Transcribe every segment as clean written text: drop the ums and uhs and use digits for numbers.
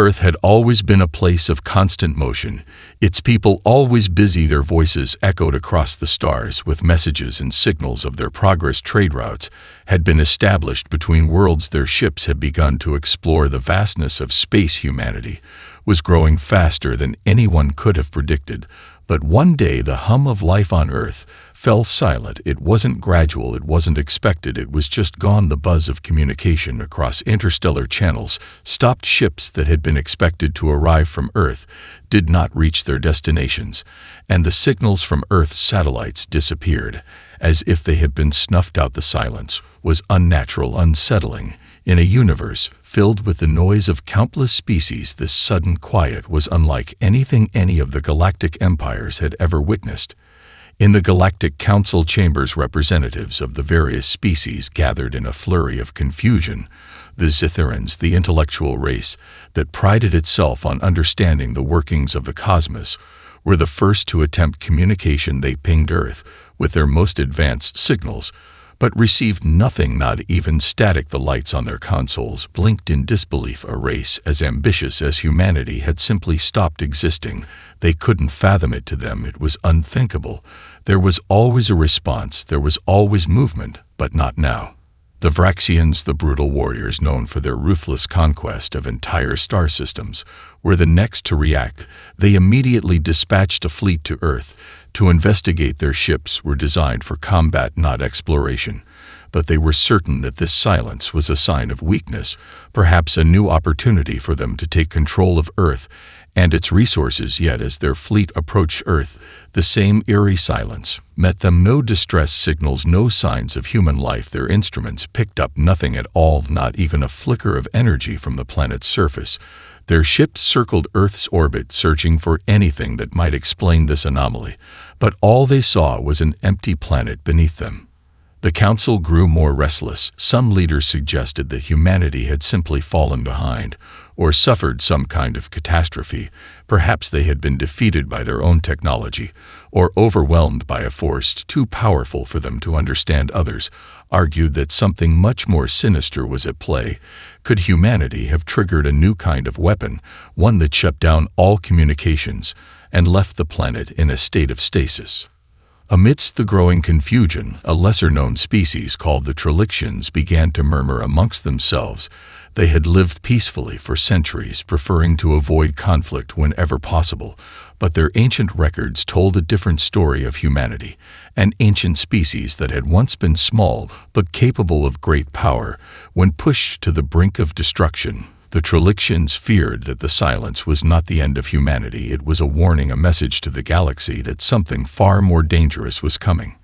Earth had always been a place of constant motion, its people always busy. Their voices echoed across the stars with messages and signals of their progress. Trade routes had been established between worlds. Their ships had begun to explore the vastness of space. Humanity was growing faster than anyone could have predicted. But one day the hum of life on Earth fell silent. It wasn't gradual, it wasn't expected, it was just gone. The buzz of communication across interstellar channels stopped. Ships that had been expected to arrive from Earth did not reach their destinations, and the signals from Earth's satellites disappeared, as if they had been snuffed out. The silence was unnatural, unsettling. In a universe filled with the noise of countless species, this sudden quiet was unlike anything any of the galactic empires had ever witnessed. In the Galactic Council chambers, representatives of the various species gathered in a flurry of confusion. The Zitherans, the intellectual race that prided itself on understanding the workings of the cosmos, were the first to attempt communication. They pinged Earth with their most advanced signals, but received nothing, not even static. The lights on their consoles blinked in disbelief. A race as ambitious as humanity had simply stopped existing. They couldn't fathom it. To them, it was unthinkable. There was always a response, there was always movement, but not now. The Vraxians, the brutal warriors known for their ruthless conquest of entire star systems, were the next to react. They immediately dispatched a fleet to Earth to investigate. Their ships were designed for combat, not exploration, but they were certain that this silence was a sign of weakness, perhaps a new opportunity for them to take control of Earth and its resources. Yet as their fleet approached Earth, the same eerie silence met them. No distress signals, no signs of human life. Their instruments picked up nothing at all, not even a flicker of energy from the planet's surface. Their ships circled Earth's orbit, searching for anything that might explain this anomaly, but all they saw was an empty planet beneath them. The council grew more restless. Some leaders suggested that humanity had simply fallen behind, or suffered some kind of catastrophe. Perhaps they had been defeated by their own technology, or overwhelmed by a force too powerful for them to understand. Others argued that something much more sinister was at play. Could humanity have triggered a new kind of weapon, one that shut down all communications and left the planet in a state of stasis? Amidst the growing confusion, a lesser-known species called the Trelixians began to murmur amongst themselves. They had lived peacefully for centuries, preferring to avoid conflict whenever possible, but their ancient records told a different story of humanity, an ancient species that had once been small but capable of great power. When pushed to the brink of destruction, the Trelixians feared that the silence was not the end of humanity. It was a warning, a message to the galaxy that something far more dangerous was coming.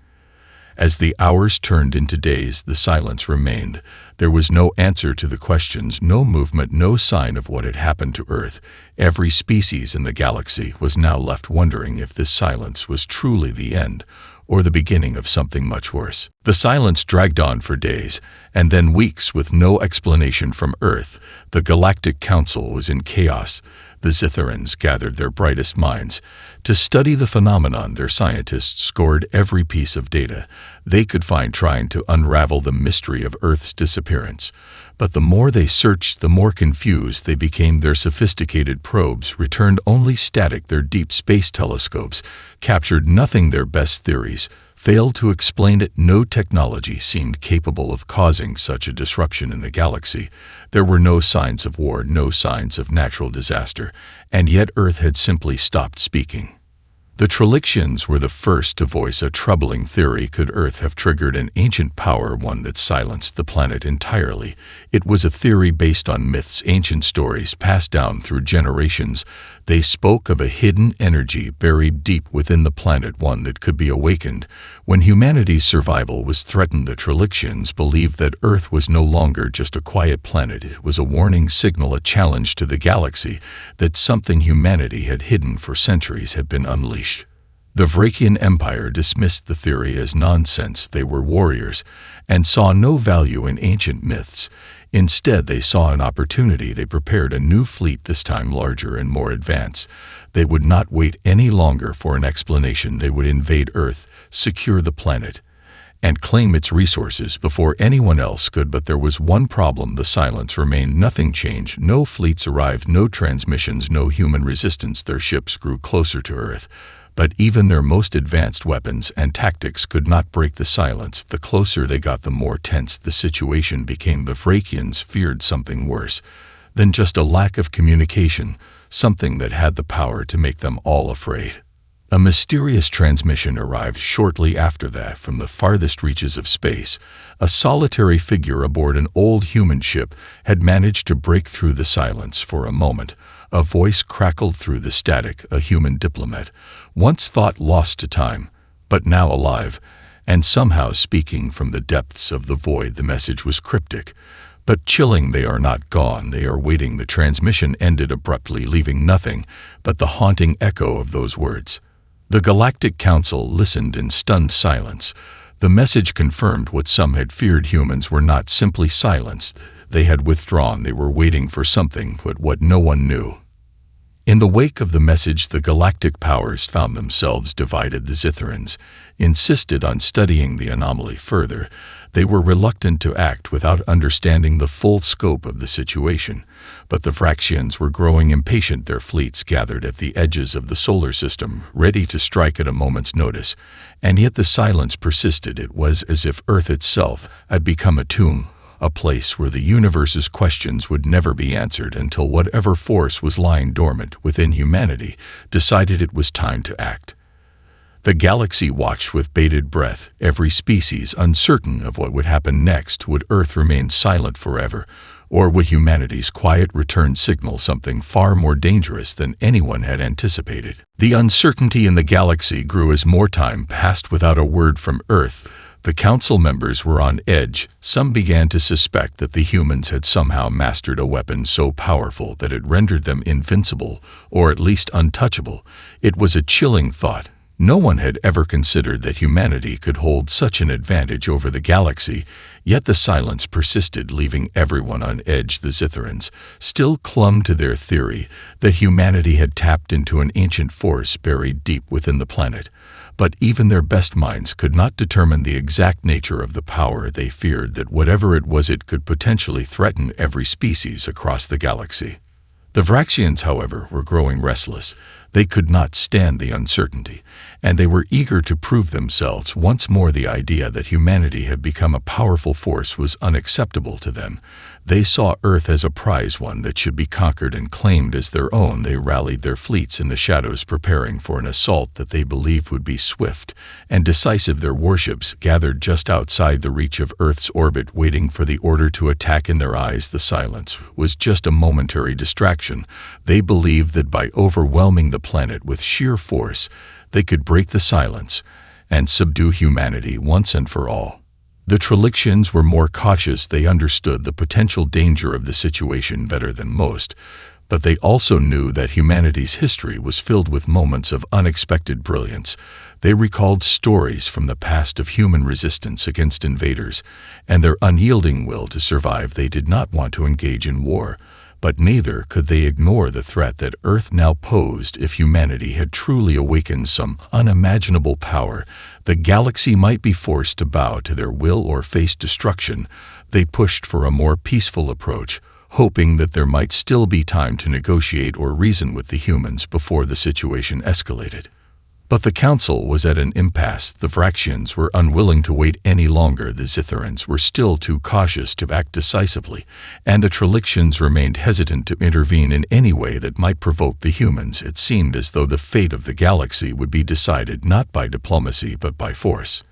As the hours turned into days, the silence remained. There was no answer to the questions, no movement, no sign of what had happened to Earth. Every species in the galaxy was now left wondering if this silence was truly the end, or the beginning of something much worse. The silence dragged on for days, and then weeks, with no explanation from Earth. The Galactic Council was in chaos. The Zitherans gathered their brightest minds to study the phenomenon. Their scientists scored every piece of data they could find, trying to unravel the mystery of Earth's disappearance. But the more they searched, the more confused they became. Their sophisticated probes returned only static. Their deep space telescopes captured nothing. Their best theories failed to explain it. No technology seemed capable of causing such a disruption in the galaxy. There were no signs of war, no signs of natural disaster, and yet Earth had simply stopped speaking. The Trelixians were the first to voice a troubling theory. Could Earth have triggered an ancient power, one that silenced the planet entirely? It was a theory based on myths, ancient stories passed down through generations. They spoke of a hidden energy buried deep within the planet, one that could be awakened when humanity's survival was threatened. The Trelixians believed that Earth was no longer just a quiet planet. It was a warning signal, a challenge to the galaxy, that something humanity had hidden for centuries had been unleashed. The Vrakian Empire dismissed the theory as nonsense. They were warriors and saw no value in ancient myths. Instead, they saw an opportunity. They prepared a new fleet, this time larger and more advanced. They would not wait any longer for an explanation. They would invade Earth, secure the planet, and claim its resources before anyone else could. But there was one problem: the silence remained. Nothing changed. No fleets arrived, no transmissions, no human resistance. Their ships grew closer to Earth, but even their most advanced weapons and tactics could not break the silence. The closer they got, the more tense the situation became. The Vrakians feared something worse than just a lack of communication, something that had the power to make them all afraid. A mysterious transmission arrived shortly after that from the farthest reaches of space. A solitary figure aboard an old human ship had managed to break through the silence. For a moment, a voice crackled through the static, a human diplomat, once thought lost to time, but now alive, and somehow speaking from the depths of the void. The message was cryptic, but chilling. They are not gone, they are waiting. The transmission ended abruptly, leaving nothing but the haunting echo of those words. The Galactic Council listened in stunned silence. The message confirmed what some had feared: humans were not simply silenced, they had withdrawn. They were waiting for something, but what no one knew. In the wake of the message, the galactic powers found themselves divided. The Zitherans insisted on studying the anomaly further. They were reluctant to act without understanding the full scope of the situation. But the Vrakians were growing impatient. Their fleets gathered at the edges of the solar system, ready to strike at a moment's notice. And yet the silence persisted. It was as if Earth itself had become a tomb, a place where the universe's questions would never be answered until whatever force was lying dormant within humanity decided it was time to act. The galaxy watched with bated breath, every species uncertain of what would happen next. Would Earth remain silent forever, or would humanity's quiet return signal something far more dangerous than anyone had anticipated? The uncertainty in the galaxy grew as more time passed without a word from Earth. The council members were on edge. Some began to suspect that the humans had somehow mastered a weapon so powerful that it rendered them invincible, or at least untouchable. It was a chilling thought. No one had ever considered that humanity could hold such an advantage over the galaxy, yet the silence persisted, leaving everyone on edge. The Zitherans still clung to their theory that humanity had tapped into an ancient force buried deep within the planet. But even their best minds could not determine the exact nature of the power. They feared that whatever it was, it could potentially threaten every species across the galaxy. The Vrakians, however, were growing restless. They could not stand the uncertainty, and they were eager to prove themselves once more. The idea that humanity had become a powerful force was unacceptable to them. They saw Earth as a prize, one that should be conquered and claimed as their own. They rallied their fleets in the shadows, preparing for an assault that they believed would be swift and decisive. Their warships gathered just outside the reach of Earth's orbit, waiting for the order to attack. In their eyes, the silence was just a momentary distraction. They believed that by overwhelming the planet with sheer force, they could break the silence and subdue humanity once and for all. The Trelixians were more cautious. They understood the potential danger of the situation better than most, but they also knew that humanity's history was filled with moments of unexpected brilliance. They recalled stories from the past of human resistance against invaders and their unyielding will to survive. They did not want to engage in war, but neither could they ignore the threat that Earth now posed. If humanity had truly awakened some unimaginable power, the galaxy might be forced to bow to their will or face destruction. They pushed for a more peaceful approach, hoping that there might still be time to negotiate or reason with the humans before the situation escalated. But the council was at an impasse. The Vrakians were unwilling to wait any longer. The Zitherans were still too cautious to act decisively, and the Trelixians remained hesitant to intervene in any way that might provoke the humans. It seemed as though the fate of the galaxy would be decided not by diplomacy but by force.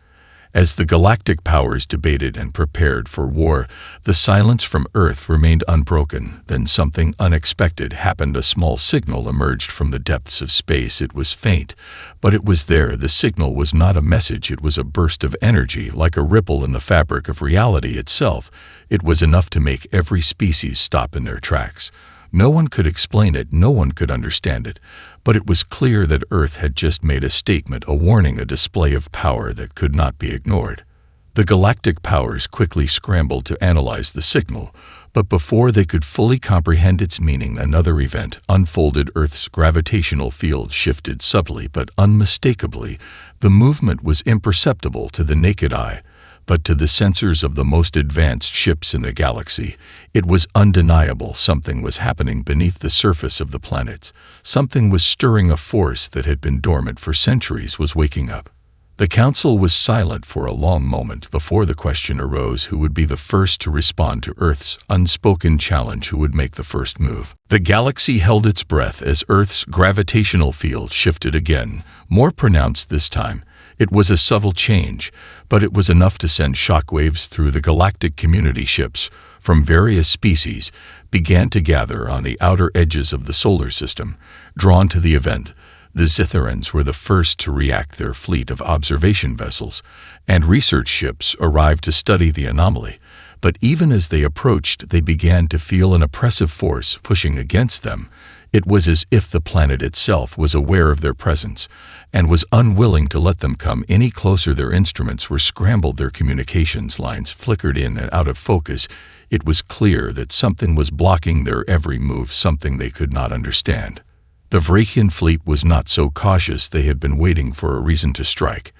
As the galactic powers debated and prepared for war, the silence from Earth remained unbroken. Then something unexpected happened. A small signal emerged from the depths of space. It was faint, but it was there. The signal was not a message. It was a burst of energy, like a ripple in the fabric of reality itself. It was enough to make every species stop in their tracks. No one could explain it, no one could understand it, but it was clear that Earth had just made a statement, a warning, a display of power that could not be ignored. The galactic powers quickly scrambled to analyze the signal, but before they could fully comprehend its meaning, another event unfolded. Earth's gravitational field shifted subtly but unmistakably. The movement was imperceptible to the naked eye, But to the sensors of the most advanced ships in the galaxy, it was undeniable something was happening beneath the surface of the planet. Something was stirring, a force that had been dormant for centuries was waking up. The council was silent for a long moment before the question arose who would be the first to respond to Earth's unspoken challenge, who would make the first move. The galaxy held its breath as Earth's gravitational field shifted again, more pronounced this time. It was a subtle change, but it was enough to send shockwaves through the galactic community. Ships from various species began to gather on the outer edges of the solar system, drawn to the event. The Zitherans were the first to react. Their fleet of observation vessels and research ships arrived to study the anomaly. But even as they approached, they began to feel an oppressive force pushing against them. It was as if the planet itself was aware of their presence and was unwilling to let them come any closer. Their instruments were scrambled, their communications lines flickered in and out of focus. It was clear that something was blocking their every move, something they could not understand. The Vrakian fleet was not so cautious. They had been waiting for a reason to strike,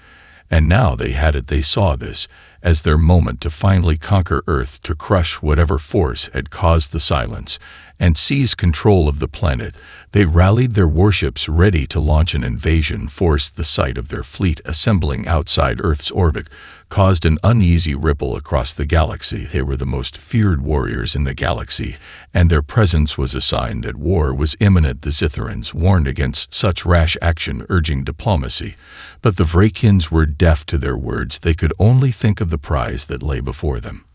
and now they had it. They saw this as their moment to finally conquer Earth, to crush whatever force had caused the silence and seize control of the planet. They rallied their warships, ready to launch an invasion force. The sight of their fleet assembling outside Earth's orbit caused an uneasy ripple across the galaxy. They were the most feared warriors in the galaxy, and their presence was a sign that war was imminent. The Zitherans warned against such rash action, urging diplomacy. But the Vrakians were deaf to their words. They could only think of the prize that lay before them.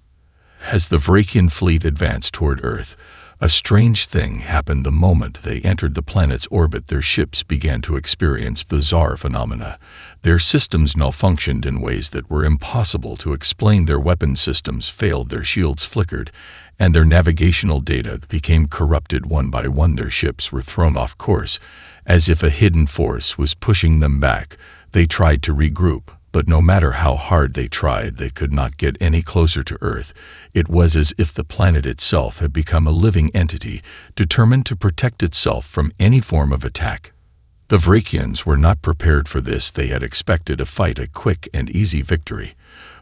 As the Vrakian fleet advanced toward Earth, a strange thing happened. The moment they entered the planet's orbit, their ships began to experience bizarre phenomena. Their systems malfunctioned in ways that were impossible to explain. Their weapon systems failed, their shields flickered, and their navigational data became corrupted. One by one, their ships were thrown off course, as if a hidden force was pushing them back. They tried to regroup, but no matter how hard they tried, they could not get any closer to Earth. It was as if the planet itself had become a living entity, determined to protect itself from any form of attack. The Vrakians were not prepared for this. They had expected a fight, a quick and easy victory.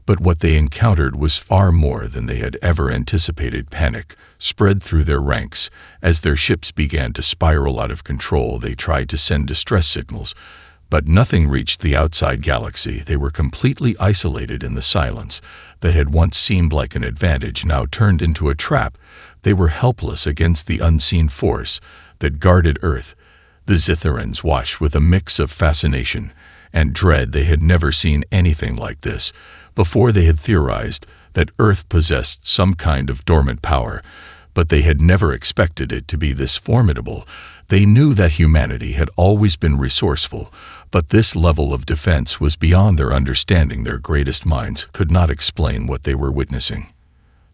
But what they encountered was far more than they had ever anticipated. Panic spread through their ranks. As their ships began to spiral out of control, they tried to send distress signals, but nothing reached the outside galaxy. They were completely isolated in the silence that had once seemed like an advantage, now turned into a trap. They were helpless against the unseen force that guarded Earth. The Zitherans watched with a mix of fascination and dread. They had never seen anything like this before. They had theorized that Earth possessed some kind of dormant power, but they had never expected it to be this formidable. They knew that humanity had always been resourceful, but this level of defense was beyond their understanding. Their greatest minds could not explain what they were witnessing.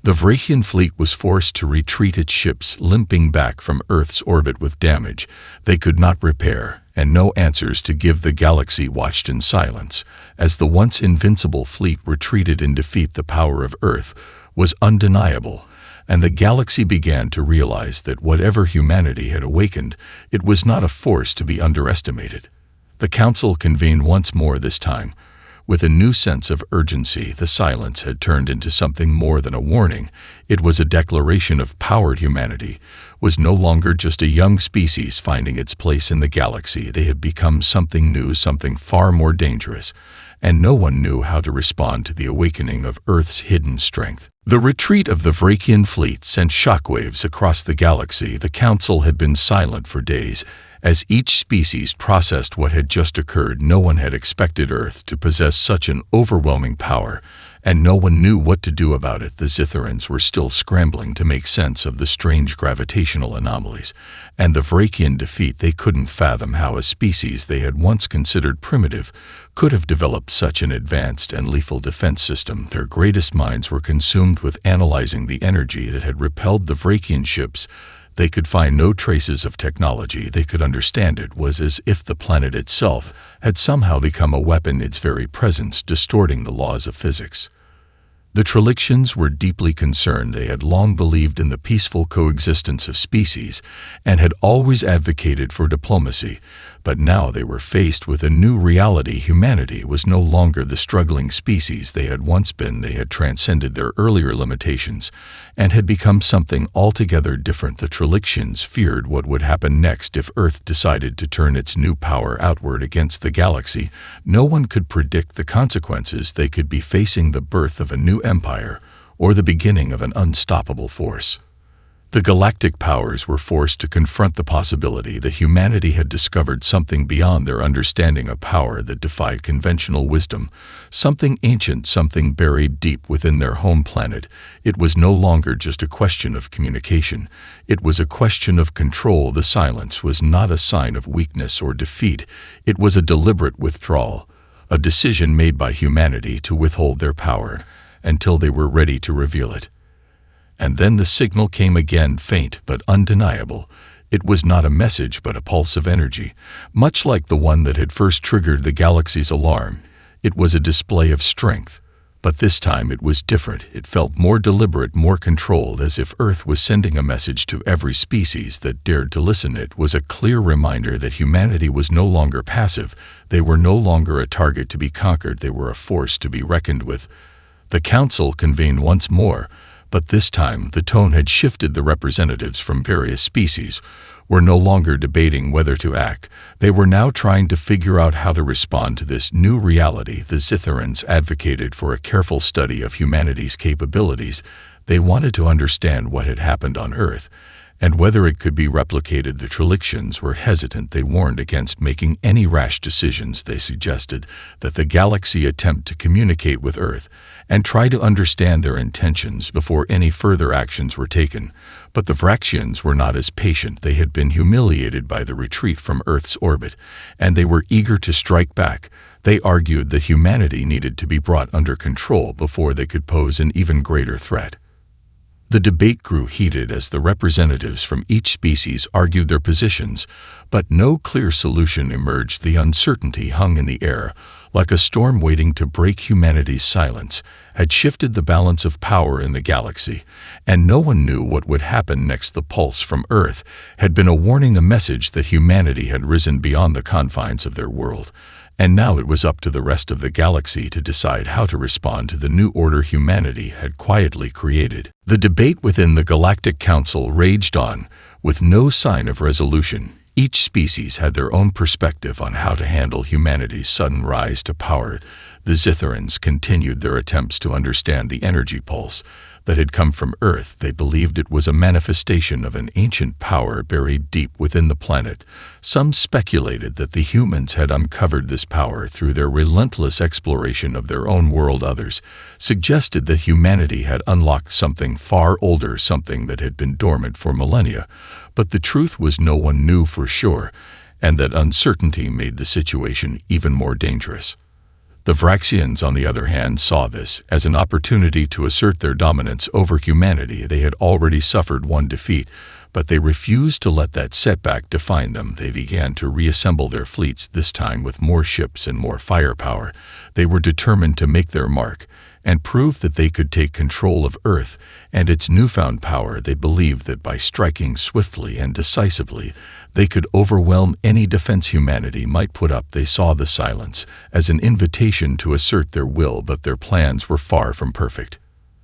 The Vrakian fleet was forced to retreat, its ships limping back from Earth's orbit with damage they could not repair and no answers to give. The galaxy watched in silence as the once invincible fleet retreated in defeat. The power of Earth was undeniable, and the galaxy began to realize that whatever humanity had awakened, it was not a force to be underestimated. The council convened once more, this time with a new sense of urgency. The silence had turned into something more than a warning. It was a declaration of power. Humanity was no longer just a young species finding its place in the galaxy. They had become something new, something far more dangerous, and no one knew how to respond to the awakening of Earth's hidden strength. The retreat of the Vrakian fleet sent shockwaves across the galaxy. The council had been silent for days as each species processed what had just occurred. No one had expected Earth to possess such an overwhelming power, and no one knew what to do about it. The Zitherans were still scrambling to make sense of the strange gravitational anomalies and the Vrakian defeat. They couldn't fathom how a species they had once considered primitive could have developed such an advanced and lethal defense system. Their greatest minds were consumed with analyzing the energy that had repelled the Vrakian ships. They could find no traces of technology. They could understand it was as if the planet itself had somehow become a weapon, its very presence distorting the laws of physics. The Trelixians were deeply concerned. They had long believed in the peaceful coexistence of species and had always advocated for diplomacy, but now they were faced with a new reality. Humanity was no longer the struggling species they had once been. They had transcended their earlier limitations and had become something altogether different. The Trelixians feared what would happen next if Earth decided to turn its new power outward against the galaxy. No one could predict the consequences. They could be facing the birth of a new empire or the beginning of an unstoppable force. The galactic powers were forced to confront the possibility that humanity had discovered something beyond their understanding of power that defied conventional wisdom, something ancient, something buried deep within their home planet. It was no longer just a question of communication. It was a question of control. The silence was not a sign of weakness or defeat. It was a deliberate withdrawal, a decision made by humanity to withhold their power until they were ready to reveal it. And then the signal came again, faint but undeniable. It was not a message but a pulse of energy, much like the one that had first triggered the galaxy's alarm. It was a display of strength, but this time it was different. It felt more deliberate, more controlled, as if Earth was sending a message to every species that dared to listen. It was a clear reminder that humanity was no longer passive. They were no longer a target to be conquered. They were a force to be reckoned with. The council convened once more, but this time the tone had shifted. The representatives from various species were no longer debating whether to act. They were now trying to figure out how to respond to this new reality. The Zitherans advocated for a careful study of humanity's capabilities. They wanted to understand what had happened on Earth and whether it could be replicated. The Trelixians were hesitant. They warned against making any rash decisions. They suggested that the galaxy attempt to communicate with Earth and try to understand their intentions before any further actions were taken. But the Vraxians were not as patient. They had been humiliated by the retreat from Earth's orbit, and they were eager to strike back. They argued that humanity needed to be brought under control before they could pose an even greater threat. The debate grew heated as the representatives from each species argued their positions, but no clear solution emerged. The uncertainty hung in the air, like a storm waiting to break. Humanity's silence had shifted the balance of power in the galaxy, and no one knew what would happen next. The pulse from Earth had been a warning, a message that humanity had risen beyond the confines of their world, and now it was up to the rest of the galaxy to decide how to respond to the new order humanity had quietly created. The debate within the Galactic Council raged on, with no sign of resolution. Each species had their own perspective on how to handle humanity's sudden rise to power. The Zitherans continued their attempts to understand the energy pulse that had come from Earth. They believed it was a manifestation of an ancient power buried deep within the planet. Some speculated that the humans had uncovered this power through their relentless exploration of their own world. Others suggested that humanity had unlocked something far older, something that had been dormant for millennia. But the truth was, no one knew for sure, and that uncertainty made the situation even more dangerous. The Vraxians, on the other hand, saw this as an opportunity to assert their dominance over humanity. They had already suffered one defeat, but they refused to let that setback define them. They began to reassemble their fleets, this time with more ships and more firepower. They were determined to make their mark and prove that they could take control of Earth and its newfound power. They believed that by striking swiftly and decisively, they could overwhelm any defense humanity might put up. They saw the silence as an invitation to assert their will, but their plans were far from perfect.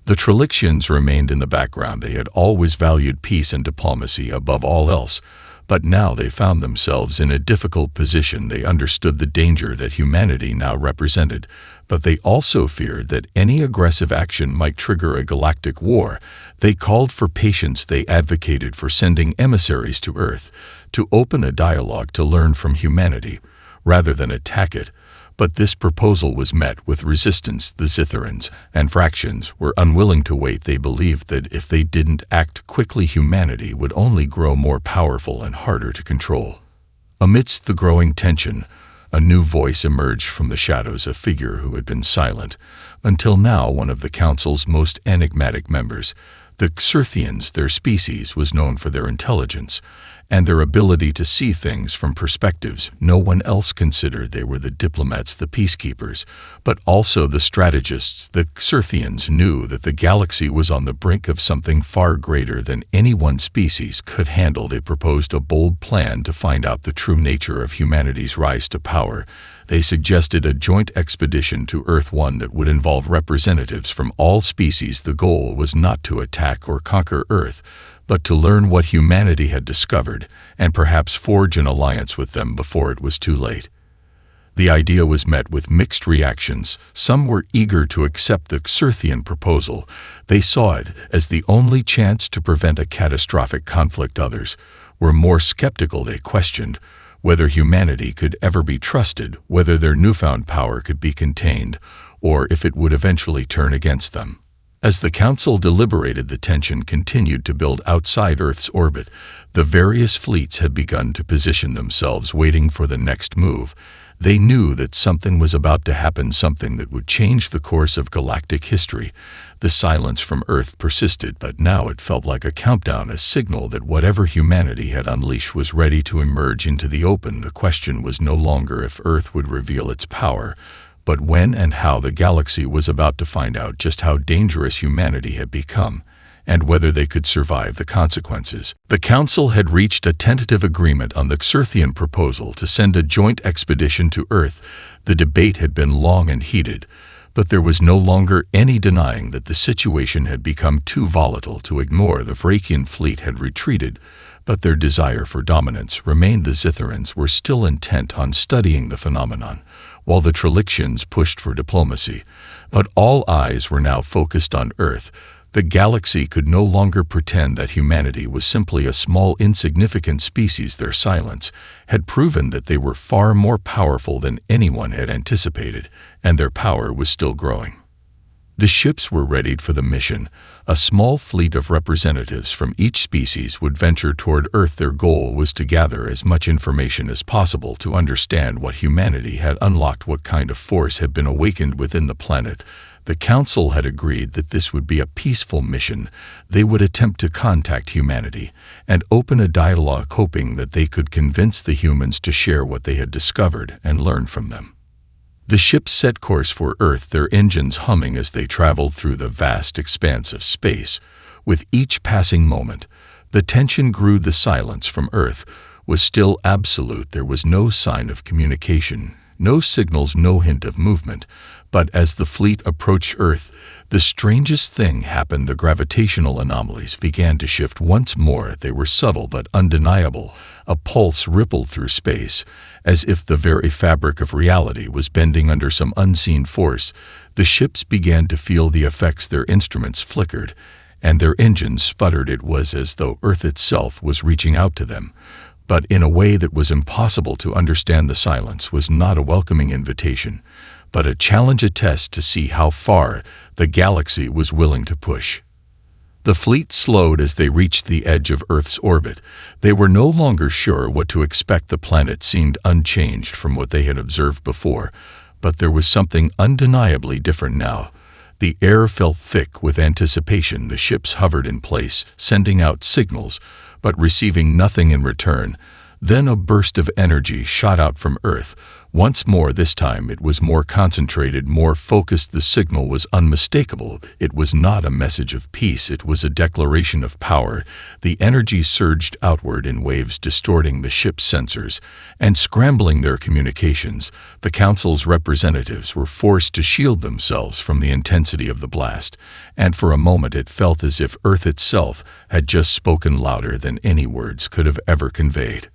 The Trelixians remained in the background. They had always valued peace and diplomacy above all else, but now they found themselves in a difficult position. They understood the danger that humanity now represented, but they also feared that any aggressive action might trigger a galactic war. They called for patience. They advocated for sending emissaries to Earth to open a dialogue, to learn from humanity rather than attack it. But this proposal was met with resistance. The Zitherans and Vraxians were unwilling to wait. They believed that if they didn't act quickly, humanity would only grow more powerful and harder to control. Amidst the growing tension, a new voice emerged from the shadows, a figure who had been silent until now, one of the Council's most enigmatic members. The Xerthians, their species, was known for their intelligence and their ability to see things from perspectives no one else considered. They were the diplomats, the peacekeepers, but also the strategists. The Xerthians knew that the galaxy was on the brink of something far greater than any one species could handle. They proposed a bold plan to find out the true nature of humanity's rise to power. They suggested a joint expedition to Earth, one that would involve representatives from all species. The goal was not to attack or conquer Earth, but to learn what humanity had discovered and perhaps forge an alliance with them before it was too late. The idea was met with mixed reactions. Some were eager to accept the Xerthian proposal. They saw it as the only chance to prevent a catastrophic conflict. Others were more skeptical. They questioned whether humanity could ever be trusted, whether their newfound power could be contained, or if it would eventually turn against them. As the Council deliberated, the tension continued to build outside Earth's orbit. The various fleets had begun to position themselves, waiting for the next move. They knew that something was about to happen, something that would change the course of galactic history. The silence from Earth persisted, but now it felt like a countdown, a signal that whatever humanity had unleashed was ready to emerge into the open. The question was no longer if Earth would reveal its power, but when and how. The galaxy was about to find out just how dangerous humanity had become, and whether they could survive the consequences. The Council had reached a tentative agreement on the Xerthian proposal to send a joint expedition to Earth. The debate had been long and heated, but there was no longer any denying that the situation had become too volatile to ignore. The Vrakian fleet had retreated, but their desire for dominance remained. The Zitherans were still intent on studying the phenomenon, while the Trelixians pushed for diplomacy. But all eyes were now focused on Earth. The galaxy could no longer pretend that humanity was simply a small, insignificant species. Their silence had proven that they were far more powerful than anyone had anticipated, and their power was still growing. The ships were readied for the mission. A small fleet of representatives from each species would venture toward Earth. Their goal was to gather as much information as possible to understand what humanity had unlocked, what kind of force had been awakened within the planet. The Council had agreed that this would be a peaceful mission. They would attempt to contact humanity and open a dialogue, hoping that they could convince the humans to share what they had discovered and learn from them. The ships set course for Earth, their engines humming as they traveled through the vast expanse of space. With each passing moment, the tension grew. The silence from Earth was still absolute. There was no sign of communication, no signals, no hint of movement. But as the fleet approached Earth, the strangest thing happened. The gravitational anomalies began to shift once more. They were subtle but undeniable. A pulse rippled through space, as if the very fabric of reality was bending under some unseen force. The ships began to feel the effects. Their instruments flickered, and their engines sputtered. It was as though Earth itself was reaching out to them, but in a way that was impossible to understand. The silence was not a welcoming invitation, but a challenge, a test to see how far the galaxy was willing to push. The fleet slowed as they reached the edge of Earth's orbit. They were no longer sure what to expect. The planet seemed unchanged from what they had observed before, but there was something undeniably different now. The air felt thick with anticipation. The ships hovered in place, sending out signals, but receiving nothing in return. Then a burst of energy shot out from Earth. Once more, this time it was more concentrated, more focused. The signal was unmistakable. It was not a message of peace, it was a declaration of power. The energy surged outward in waves, distorting the ship's sensors and scrambling their communications. The Council's representatives were forced to shield themselves from the intensity of the blast, and for a moment it felt as if Earth itself had just spoken louder than any words could have ever conveyed.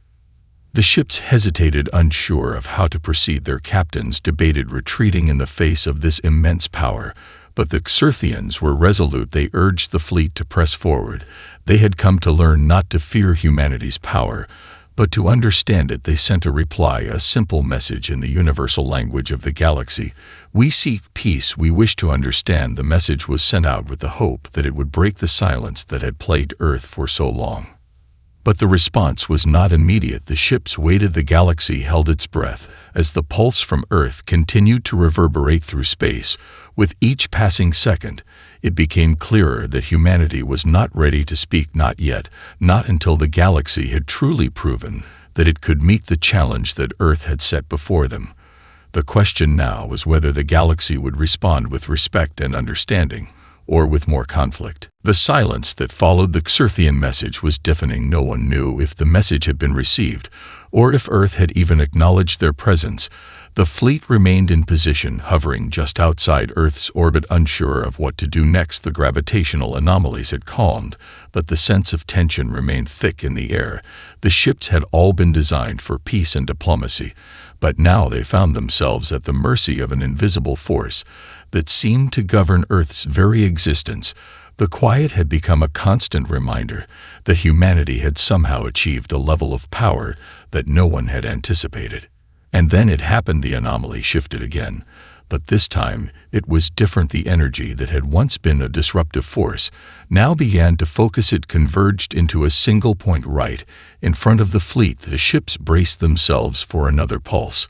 The ships hesitated, unsure of how to proceed. Their captains debated retreating in the face of this immense power, but the Xerthians were resolute. They urged the fleet to press forward. They had come to learn, not to fear humanity's power, but to understand it. They sent a reply, a simple message in the universal language of the galaxy. "We seek peace, we wish to understand." The message was sent out with the hope that it would break the silence that had plagued Earth for so long. But the response was not immediate. The ships waited. The galaxy held its breath as the pulse from Earth continued to reverberate through space. With each passing second, it became clearer that humanity was not ready to speak. Not yet, not until the galaxy had truly proven that it could meet the challenge that Earth had set before them. The question now was whether the galaxy would respond with respect and understanding, or with more conflict. The silence that followed the Xerthian message was deafening. No one knew if the message had been received, or if Earth had even acknowledged their presence. The fleet remained in position, hovering just outside Earth's orbit, unsure of what to do next. The gravitational anomalies had calmed, but the sense of tension remained thick in the air. The ships had all been designed for peace and diplomacy, but now they found themselves at the mercy of an invisible force that seemed to govern Earth's very existence. The quiet had become a constant reminder that humanity had somehow achieved a level of power that no one had anticipated. And then it happened. The anomaly shifted again, but this time it was different. The energy that had once been a disruptive force now began to focus. It converged into a single point right in front of the fleet. The ships braced themselves for another pulse.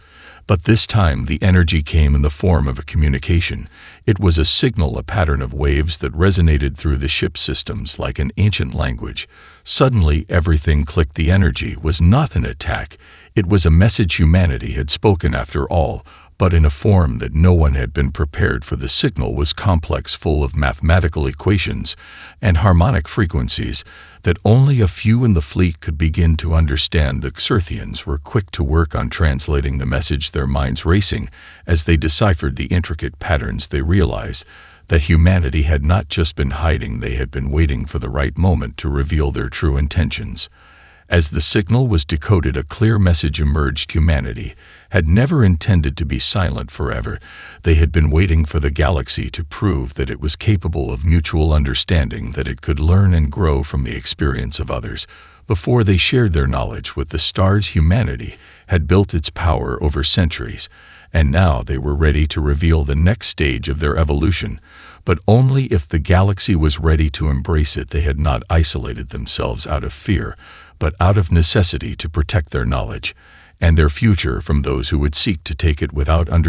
But this time the energy came in the form of a communication. It was a signal, a pattern of waves that resonated through the ship's systems like an ancient language. Suddenly everything clicked. The energy was not an attack. It was a message. Humanity had spoken after all, but in a form that no one had been prepared for. The signal was complex, full of mathematical equations and harmonic frequencies that only a few in the fleet could begin to understand. The Xerthians were quick to work on translating the message, their minds racing as they deciphered the intricate patterns. They realized that humanity had not just been hiding, they had been waiting for the right moment to reveal their true intentions. As the signal was decoded, a clear message emerged. Humanity had never intended to be silent forever. They had been waiting for the galaxy to prove that it was capable of mutual understanding, that it could learn and grow from the experience of others. Before they shared their knowledge with the stars, humanity had built its power over centuries, and now they were ready to reveal the next stage of their evolution. But only if the galaxy was ready to embrace it. They had not isolated themselves out of fear, but out of necessity to protect their knowledge and their future from those who would seek to take it without understanding.